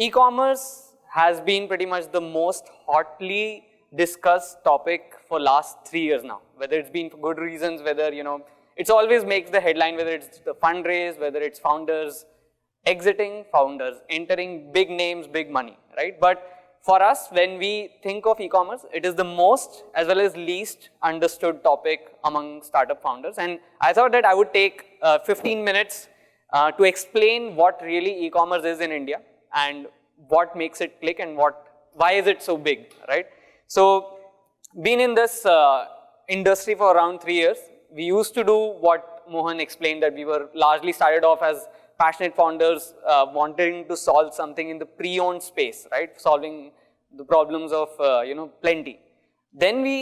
E-commerce has been pretty much the most hotly discussed topic for last 3 years now. Whether it's been for good reasons, whether, it's always makes the headline, whether it's the fundraise, whether it's founders exiting, founders entering, big names, big money, right? But for us, when we think of e-commerce, it is the most as well as least understood topic among startup founders. And I thought that I would take 15 minutes to explain what really e-commerce is in India and what makes it click and why is it so big, right? So, been in this industry for around 3 years. We used to do what Mohan explained, that we were largely started off as passionate founders wanting to solve something in the pre-owned space, right? Solving the problems of, plenty. Then we,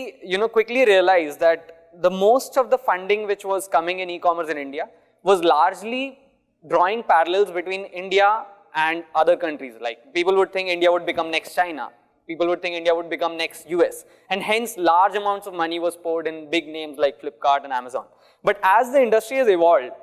quickly realized that the most of the funding which was coming in e-commerce in India was largely drawing parallels between India and other countries. Like, people would think India would become next China. People would think India would become next US. And hence, large amounts of money was poured in big names like Flipkart and Amazon. But as the industry has evolved,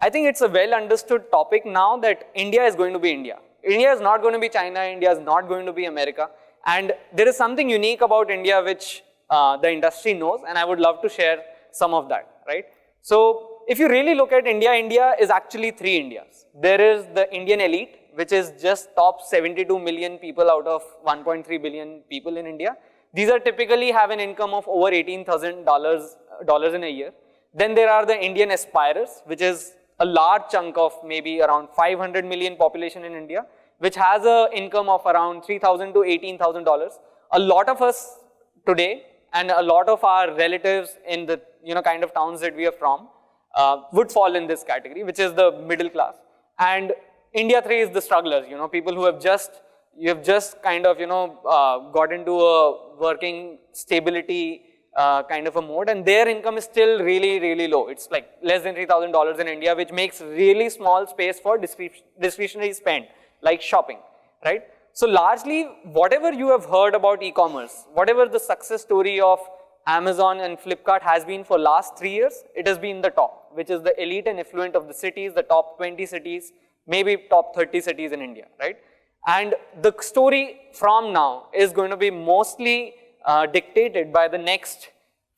I think it's a well understood topic now that India is going to be India. India is not going to be China. India is not going to be America. And there is something unique about India which the industry knows, and I would love to share some of that, right? So, if you really look at India, India is actually 3 Indias. There is the Indian elite, which is just top 72 million people out of 1.3 billion people in India. These are typically have an income of over $18,000 in a year. Then there are the Indian aspirers, which is a large chunk of maybe around 500 million population in India, which has an income of around $3,000 to $18,000. A lot of us today and a lot of our relatives in the kind of towns that we are from would fall in this category, which is the middle class. And India 3 is the strugglers, people who have just kind of, got into a working stability kind of a mode, and their income is still really, really low. It's like less than $3,000 in India, which makes really small space for discretionary spend, like shopping, right? So largely, whatever you have heard about e-commerce, whatever the success story of Amazon and Flipkart has been for last 3 years, it has been the top, which is the elite and affluent of the cities, the top 20 cities, maybe top 30 cities in India, right? And the story from now is going to be mostly dictated by the next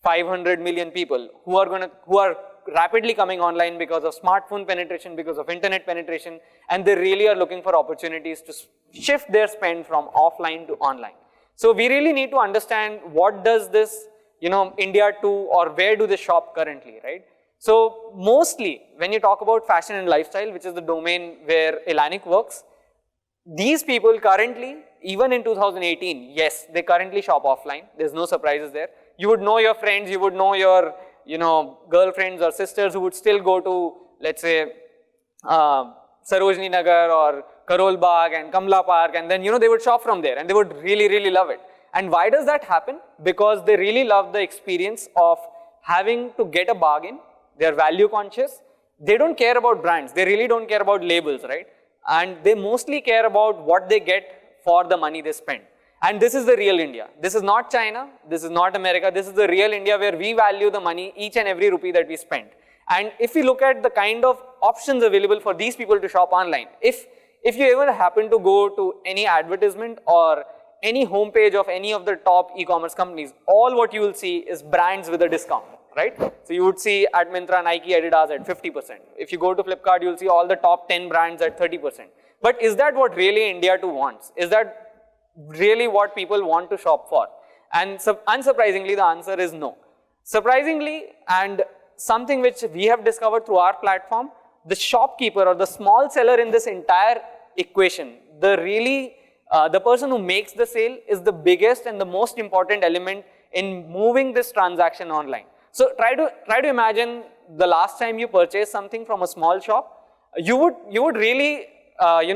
500 million people who are rapidly coming online because of smartphone penetration, because of internet penetration, and they really are looking for opportunities to shift their spend from offline to online. So we really need to understand what does this, India 2 or where do they shop currently, right? So mostly when you talk about fashion and lifestyle, which is the domain where Elastic works, these people currently, even in 2018, yes, they currently shop offline. There's no surprises there. You would know your friends, you would know your, girlfriends or sisters who would still go to, let's say, Sarojini Nagar or Karol Bagh and Kamla Park, and then, they would shop from there and they would really, really love it. And why does that happen? Because they really love the experience of having to get a bargain. They're value conscious. They don't care about brands. They really don't care about labels, right? And they mostly care about what they get for the money they spend. And this is the real India. This is not China. This is not America. This is the real India where we value the money, each and every rupee that we spend. And if you look at the kind of options available for these people to shop online, if you ever happen to go to any advertisement or any homepage of any of the top e-commerce companies, all what you will see is brands with a discount, right? So you would see at Myntra, Nike, Adidas at 50%. If you go to Flipkart, you'll see all the top 10 brands at 30%. But is that what really India 2 wants? Is that really what people want to shop for? And unsurprisingly, the answer is no. Surprisingly, and something which we have discovered through our platform, the shopkeeper or the small seller in this entire equation, the person who makes the sale is the biggest and the most important element in moving this transaction online. So try to imagine the last time you purchased something from a small shop, you would really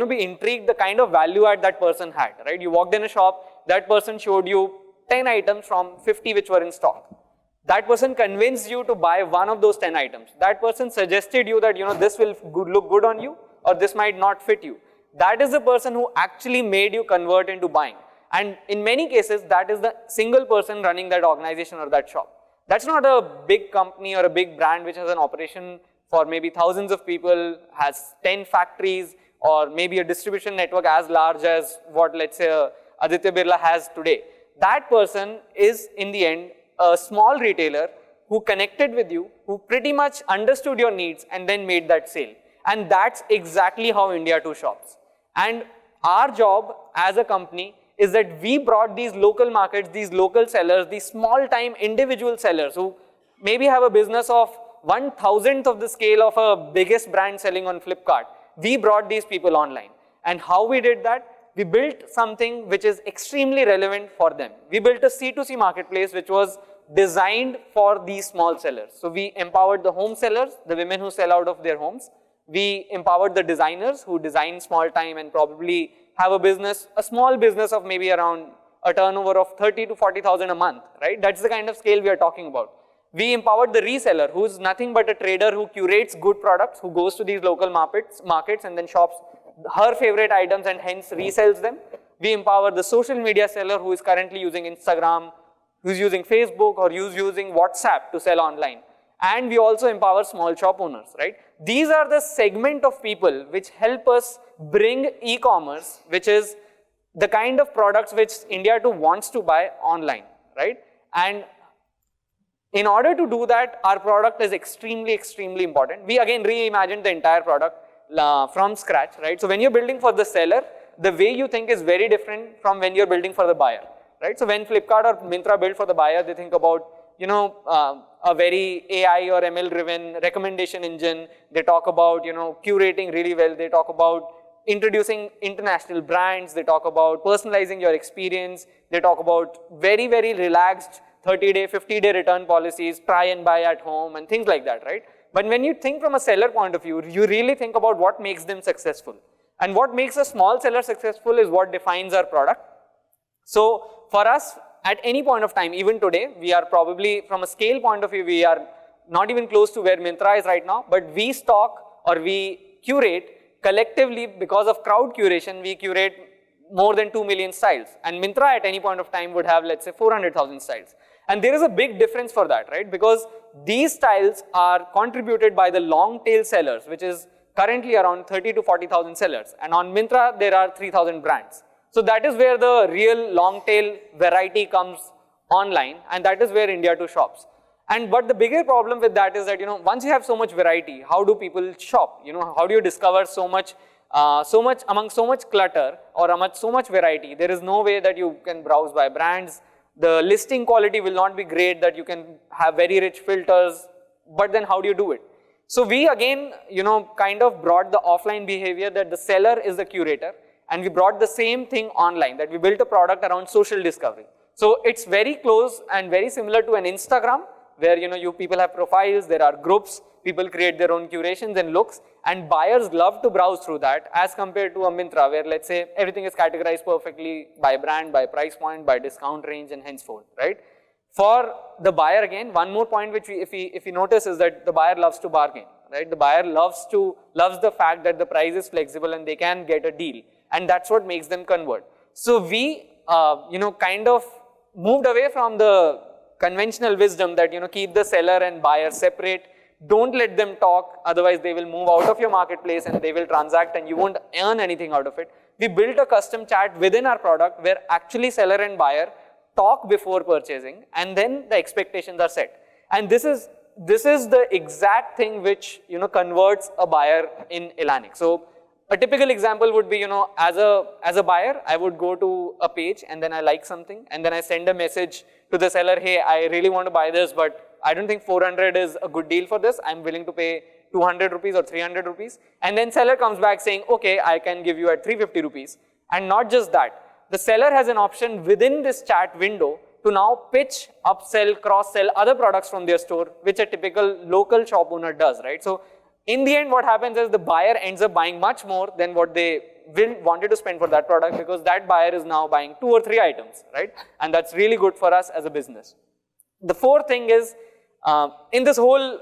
be intrigued the kind of value add that person had, right? You walked in a shop, that person showed you 10 items from 50 which were in stock. That person convinced you to buy one of those 10 items. That person suggested you that, this will look good on you or this might not fit you. That is the person who actually made you convert into buying. And in many cases, that is the single person running that organization or that shop. That's not a big company or a big brand which has an operation for maybe thousands of people, has 10 factories, or maybe a distribution network as large as what, let's say, Aditya Birla has today. That person is, in the end, a small retailer who connected with you, who pretty much understood your needs and then made that sale. And that's exactly how India too shops. And our job as a company is that we brought these local markets, these local sellers, these small-time individual sellers who maybe have a business of 1,000th of the scale of a biggest brand selling on Flipkart. We brought these people online. And how we did that? We built something which is extremely relevant for them. We built a C2C marketplace which was designed for these small sellers. So we empowered the home sellers, the women who sell out of their homes. We empowered the designers who design small time and probably have a business, a small business of maybe around a turnover of 30 to 40,000 a month, right? That's the kind of scale we are talking about. We empowered the reseller, who's nothing but a trader who curates good products, who goes to these local markets and then shops her favorite items and hence resells them. We empower the social media seller who is currently using Instagram, who's using Facebook, or who's using WhatsApp to sell online. And we also empower small shop owners, right? These are the segment of people which help us bring e-commerce, which is the kind of products which India too wants to buy online, right? And in order to do that, our product is extremely, extremely important. We again reimagined the entire product from scratch, right? So when you're building for the seller, the way you think is very different from when you're building for the buyer, right? So when Flipkart or Myntra build for the buyer, they think about, you know, a very AI or ML driven recommendation engine. They talk about, you know, curating really well. They talk about introducing international brands. They talk about personalizing your experience. They talk about very, very relaxed 30-day, 50-day return policies, try and buy at home and things like that, right? But when you think from a seller point of view, you really think about what makes them successful. And what makes a small seller successful is what defines our product. So for us, at any point of time, even today, we are probably, from a scale point of view, we are not even close to where Myntra is right now, but we stock or we curate collectively because of crowd curation, we curate more than 2 million styles. And Myntra at any point of time would have, let's say, 400,000 styles. And there is a big difference for that, right? Because these styles are contributed by the long tail sellers, which is currently around 30 to 40,000 sellers. And on Myntra, there are 3,000 brands. So that is where the real long tail variety comes online, and that is where India too shops. And but the bigger problem with that is that, you know, once you have so much variety, how do people shop? You know, how do you discover so much among so much clutter or among so much variety? There is no way that you can browse by brands. The listing quality will not be great, that you can have very rich filters, but then how do you do it? So we again, you know, kind of brought the offline behavior that the seller is the curator, and we brought the same thing online, that we built a product around social discovery. So it's very close and very similar to an Instagram, where, you know, you people have profiles, there are groups, people create their own curations and looks, and buyers love to browse through that as compared to a Myntra, where, let's say, everything is categorized perfectly by brand, by price point, by discount range, and henceforth, right? For the buyer, again, one more point which if you notice is that the buyer loves to bargain, right? The buyer loves the fact that the price is flexible and they can get a deal, and that's what makes them convert. So we, you know, kind of moved away from the conventional wisdom that, you know, keep the seller and buyer separate. Don't let them talk, otherwise they will move out of your marketplace and they will transact and you won't earn anything out of it. We built a custom chat within our product where actually seller and buyer talk before purchasing, and then the expectations are set. And this is the exact thing which, you know, converts a buyer in Elastic. So a typical example would be, you know, as a buyer, I would go to a page and then I like something and then I send a message to the seller, hey, I really want to buy this, but I don't think 400 is a good deal for this. I'm willing to pay 200 rupees or 300 rupees. And then seller comes back saying, okay, I can give you at 350 rupees. And not just that, the seller has an option within this chat window to now pitch, upsell, cross-sell other products from their store, which a typical local shop owner does, right? So in the end, what happens is the buyer ends up buying much more than what they wanted to spend for that product, because that buyer is now buying 2 or 3 items, right? And that's really good for us as a business. The fourth thing is, in this whole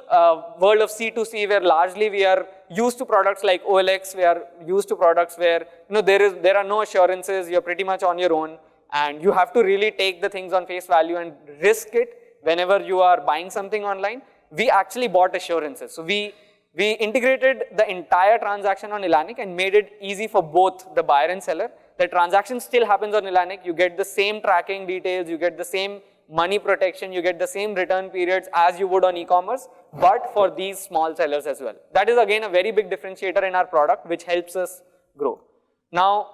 world of C2C, where largely we are used to products like OLX, we are used to products where, you know, there are no assurances, you're pretty much on your own, and you have to really take the things on face value and risk it whenever you are buying something online. We actually bought assurances. So we We integrated the entire transaction on Elastic and made it easy for both the buyer and seller. The transaction still happens on Elastic. You get the same tracking details, you get the same money protection, you get the same return periods as you would on e-commerce, but for these small sellers as well. That is again a very big differentiator in our product, which helps us grow. Now,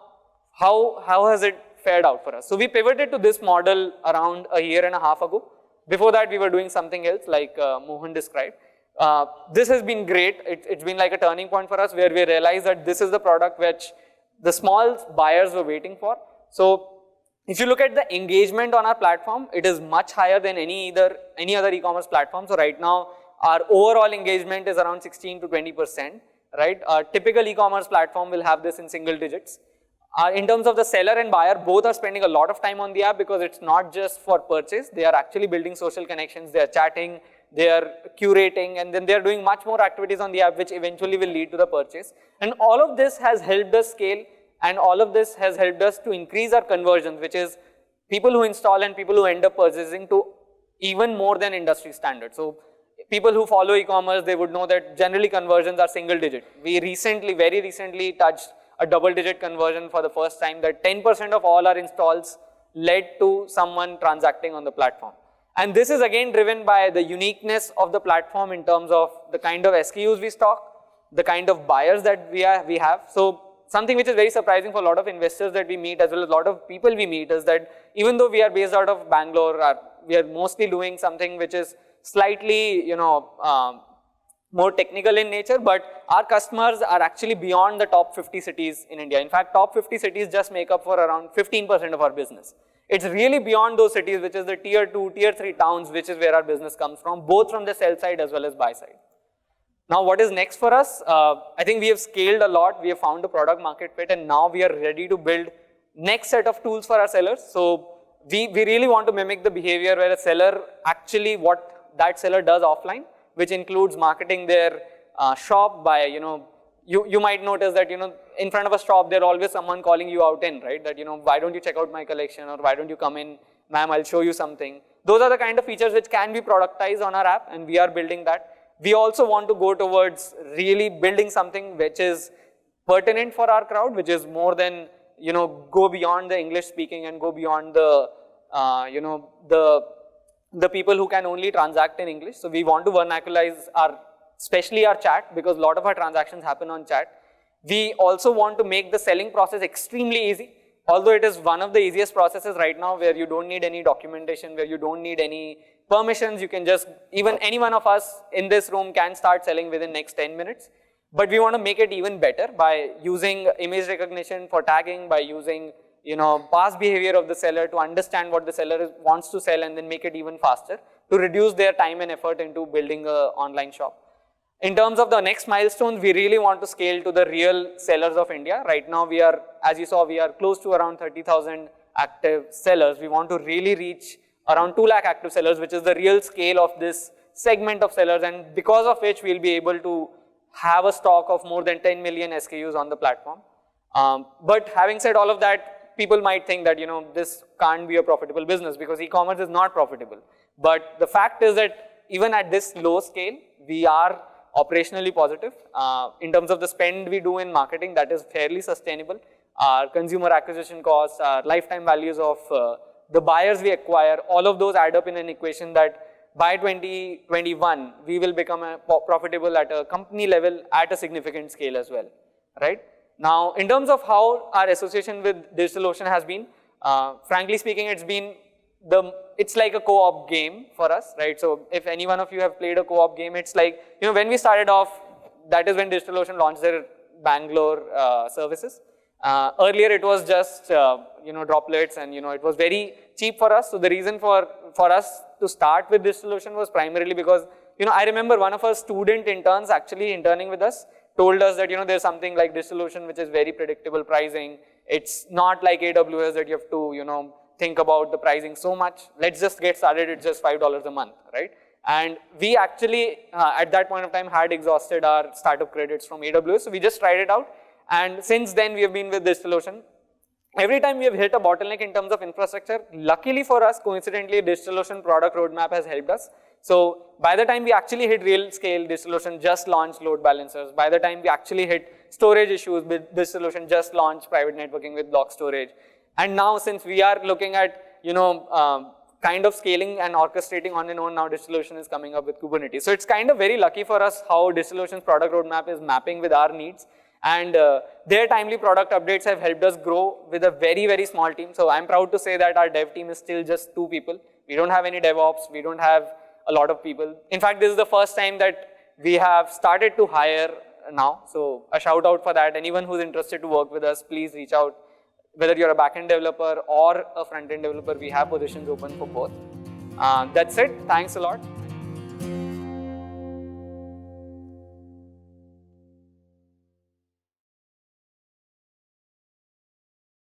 how has it fared out for us? So we pivoted to this model around a year and a half ago. Before that, we were doing something else like Mohan described. This has been great. It's been like a turning point for us where we realized that this is the product which the small buyers were waiting for. So if you look at the engagement on our platform, it is much higher than any other e-commerce platform. So right now, our overall engagement is around 16 to 20%, right? A typical e-commerce platform will have this in single digits. In terms of the seller and buyer, both are spending a lot of time on the app because it's not just for purchase. They are actually building social connections, they are chatting, they are curating, and then they are doing much more activities on the app, which eventually will lead to the purchase. And all of this has helped us scale, and all of this has helped us to increase our conversions, which is people who install and people who end up purchasing, to even more than industry standard. So people who follow e-commerce, they would know that generally conversions are single digit. We very recently touched a double-digit conversion for the first time, that 10% of all our installs led to someone transacting on the platform. And this is again driven by the uniqueness of the platform in terms of the kind of SKUs we stock, the kind of buyers that we have. So something which is very surprising for a lot of investors that we meet, as well as a lot of people we meet, is that even though we are based out of Bangalore, we are mostly doing something which is slightly, more technical in nature, but our customers are actually beyond the top 50 cities in India. In fact, top 50 cities just make up for around 15% of our business. It's really beyond those cities, which is the tier 2, tier 3 towns, which is where our business comes from, both from the sell side as well as buy side. Now, what is next for us? I think we have scaled a lot. We have found a product market fit, and now we are ready to build next set of tools for our sellers. So we really want to mimic the behavior where a seller actually what that seller does offline, which includes marketing their shop by, you might notice that, in front of a shop, there's always someone calling you out in, right? That, why don't you check out my collection, or why don't you come in, ma'am, I'll show you something. Those are the kind of features which can be productized on our app, and we are building that. We also want to go towards really building something which is pertinent for our crowd, which is more than, go beyond the English speaking and go beyond the, the people who can only transact in English. So we want to vernacularize especially our chat, because a lot of our transactions happen on chat. We also want to make the selling process extremely easy, although it is one of the easiest processes right now where you don't need any documentation, where you don't need any permissions. You can just, even any one of us in this room can start selling within next 10 minutes. But we want to make it even better by using image recognition for tagging, by using past behavior of the seller to understand what the seller wants to sell and then make it even faster to reduce their time and effort into building an online shop. In terms of the next milestones, we really want to scale to the real sellers of India. Right now we are, as you saw, we are close to around 30,000 active sellers. We want to really reach around 2 lakh active sellers, which is the real scale of this segment of sellers, and because of which we'll be able to have a stock of more than 10 million SKUs on the platform. But having said all of that, people might think that, this can't be a profitable business because e-commerce is not profitable. But the fact is that even at this low scale, we are operationally positive. In terms of the spend we do in marketing, that is fairly sustainable. Our consumer acquisition costs, our lifetime values of the buyers we acquire, all of those add up in an equation that by 2021, we will become profitable at a company level at a significant scale as well, right? Now, in terms of how our association with DigitalOcean has been, frankly speaking, it's like a co-op game for us, right? So if any one of you have played a co-op game, it's like, when we started off, that is when DigitalOcean launched their Bangalore services. Earlier it was just, droplets, and, it was very cheap for us. So the reason for us to start with DigitalOcean was primarily because, I remember one of our student interns actually interning with us told us that, there's something like DigitalOcean which is very predictable pricing. It's not like AWS that you have to, think about the pricing so much. Let's just get started. It's just $5 a month, right? And we actually, at that point of time, had exhausted our startup credits from AWS. So we just tried it out. And since then, we have been with DigitalOcean. Every time we have hit a bottleneck in terms of infrastructure, luckily for us, coincidentally, DigitalOcean product roadmap has helped us. So by the time we actually hit real scale, DigitalOcean just launched load balancers. By the time we actually hit storage issues, DigitalOcean just launched private networking with block storage. And now since we are looking at, kind of scaling and orchestrating on and on, now DigitalOcean is coming up with Kubernetes. So it's kind of very lucky for us how DigitalOcean's product roadmap is mapping with our needs. And their timely product updates have helped us grow with a very, very small team. So I'm proud to say that our dev team is still just 2 people. We don't have any DevOps. We don't have a lot of people. In fact, this is the first time that we have started to hire now. So a shout out for that. Anyone who's interested to work with us, please reach out. Whether you're a backend developer or a front-end developer, we have positions open for both. That's it. Thanks a lot.